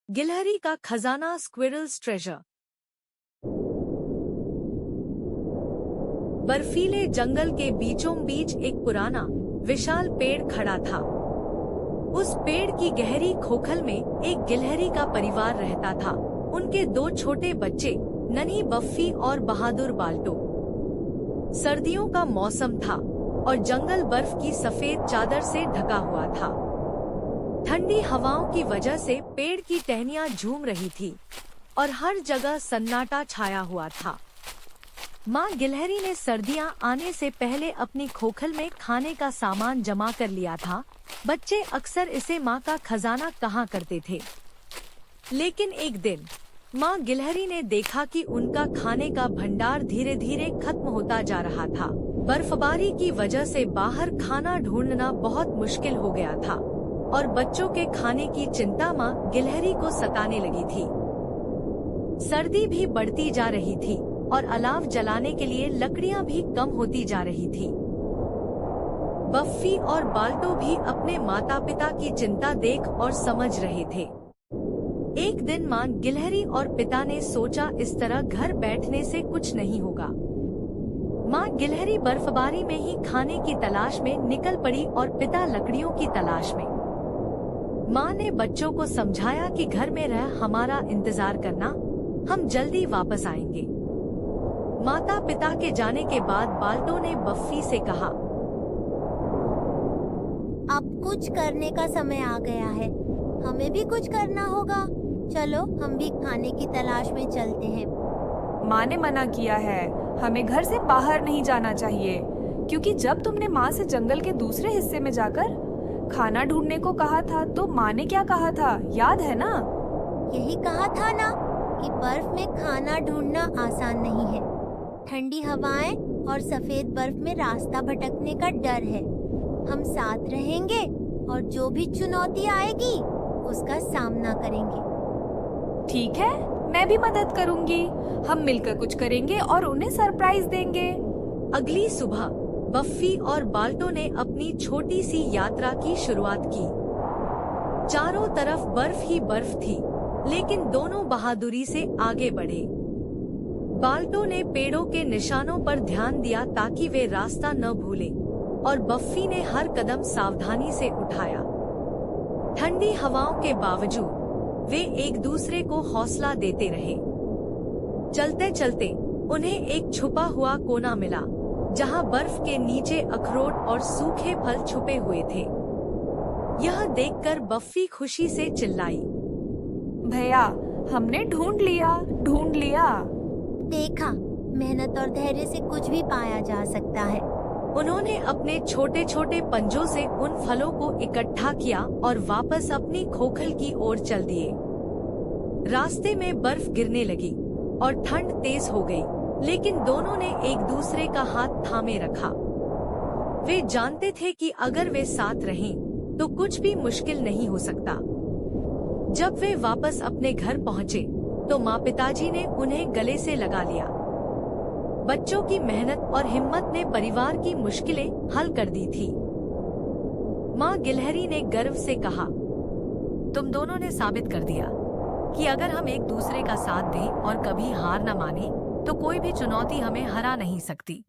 गिलहरी का खजाना, स्क्विरल्स ट्रेजर। बर्फीले जंगल के बीचों बीच एक पुराना विशाल पेड़ खड़ा था। उस पेड़ की गहरी खोखल में एक गिलहरी का परिवार रहता था। उनके दो छोटे बच्चे, नन्ही बफ्फी और बहादुर बाल्टो। सर्दियों का मौसम था और जंगल बर्फ की सफेद चादर से ढका हुआ था। ठंडी हवाओं की वजह से पेड़ की टहनियां झूम रही थी और हर जगह सन्नाटा छाया हुआ था। माँ गिलहरी ने सर्दियाँ आने से पहले अपनी खोखल में खाने का सामान जमा कर लिया था। बच्चे अक्सर इसे माँ का खजाना कहा करते थे। लेकिन एक दिन माँ गिलहरी ने देखा कि उनका खाने का भंडार धीरे धीरे खत्म होता जा रहा था। बर्फबारी की वजह से बाहर खाना ढूंढना बहुत मुश्किल हो गया था और बच्चों के खाने की चिंता माँ गिलहरी को सताने लगी थी। सर्दी भी बढ़ती जा रही थी और अलाव जलाने के लिए लकड़ियां भी कम होती जा रही थी। बफ्फी और बाल्टो भी अपने माता पिता की चिंता देख और समझ रहे थे। एक दिन माँ गिलहरी और पिता ने सोचा, इस तरह घर बैठने से कुछ नहीं होगा। माँ गिलहरी बर्फबारी में ही खाने की तलाश में निकल पड़ी और पिता लकड़ियों की तलाश में। माँ ने बच्चों को समझाया कि घर में रह हमारा इंतजार करना, हम जल्दी वापस आएंगे। माता पिता के जाने के बाद बाल्टो ने बफ्फी से कहा, अब कुछ करने का समय आ गया है, हमें भी कुछ करना होगा। चलो हम भी खाने की तलाश में चलते हैं। माँ ने मना किया है, हमें घर से बाहर नहीं जाना चाहिए, क्योंकि जब तुमने माँ से जंगल के दूसरे हिस्से में जाकर खाना ढूंढने को कहा था तो माँ ने क्या कहा था, याद है ना? यही कहा था ना कि बर्फ में खाना ढूंढना आसान नहीं है। ठंडी हवाएं और सफेद बर्फ में रास्ता भटकने का डर है। हम साथ रहेंगे और जो भी चुनौती आएगी उसका सामना करेंगे। ठीक है, मैं भी मदद करूंगी। हम मिलकर कुछ करेंगे और उन्हें सरप्राइज देंगे। अगली सुबह बफ्फी और बाल्टो ने अपनी छोटी सी यात्रा की शुरुआत की। चारों तरफ बर्फ ही बर्फ थी, लेकिन दोनों बहादुरी से आगे बढ़े। बाल्टो ने पेड़ों के निशानों पर ध्यान दिया ताकि वे रास्ता न भूलें, और बफ्फी ने हर कदम सावधानी से उठाया। ठंडी हवाओं के बावजूद वे एक दूसरे को हौसला देते रहे। चलते चलते उन्हें एक छुपा हुआ कोना मिला, जहां बर्फ के नीचे अखरोट और सूखे फल छुपे हुए थे। यह देखकर बफ्फी खुशी से चिल्लाई, भैया, हमने ढूंढ लिया, ढूंढ लिया। देखा, मेहनत और धैर्य से कुछ भी पाया जा सकता है। उन्होंने अपने छोटे छोटे पंजों से उन फलों को इकट्ठा किया और वापस अपनी खोखल की ओर चल दिए। रास्ते में बर्फ गिरने लगी और ठंड तेज हो गई, लेकिन दोनों ने एक दूसरे का हाथ थामे रखा। वे जानते थे कि अगर वे साथ रहें तो कुछ भी मुश्किल नहीं हो सकता। जब वे वापस अपने घर पहुंचे तो माँ पिताजी ने उन्हें गले से लगा लिया। बच्चों की मेहनत और हिम्मत ने परिवार की मुश्किलें हल कर दी थी। माँ गिलहरी ने गर्व से कहा, तुम दोनों ने साबित कर दिया कि अगर हम एक दूसरे का साथ दें और कभी हार न माने तो कोई भी चुनौती हमें हरा नहीं सकती।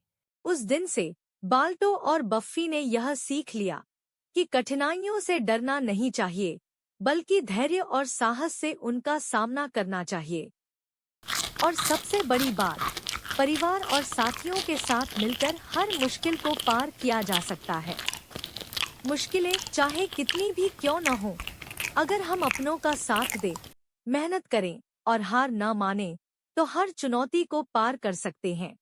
उस दिन से बाल्टो और बफ्फी ने यह सीख लिया कि कठिनाइयों से डरना नहीं चाहिए, बल्कि धैर्य और साहस से उनका सामना करना चाहिए। और सबसे बड़ी बात, परिवार और साथियों के साथ मिलकर हर मुश्किल को पार किया जा सकता है। मुश्किलें चाहे कितनी भी क्यों न हो, अगर हम अपनों का साथ दें, मेहनत करें और हार न मानें, तो हर चुनौती को पार कर सकते हैं।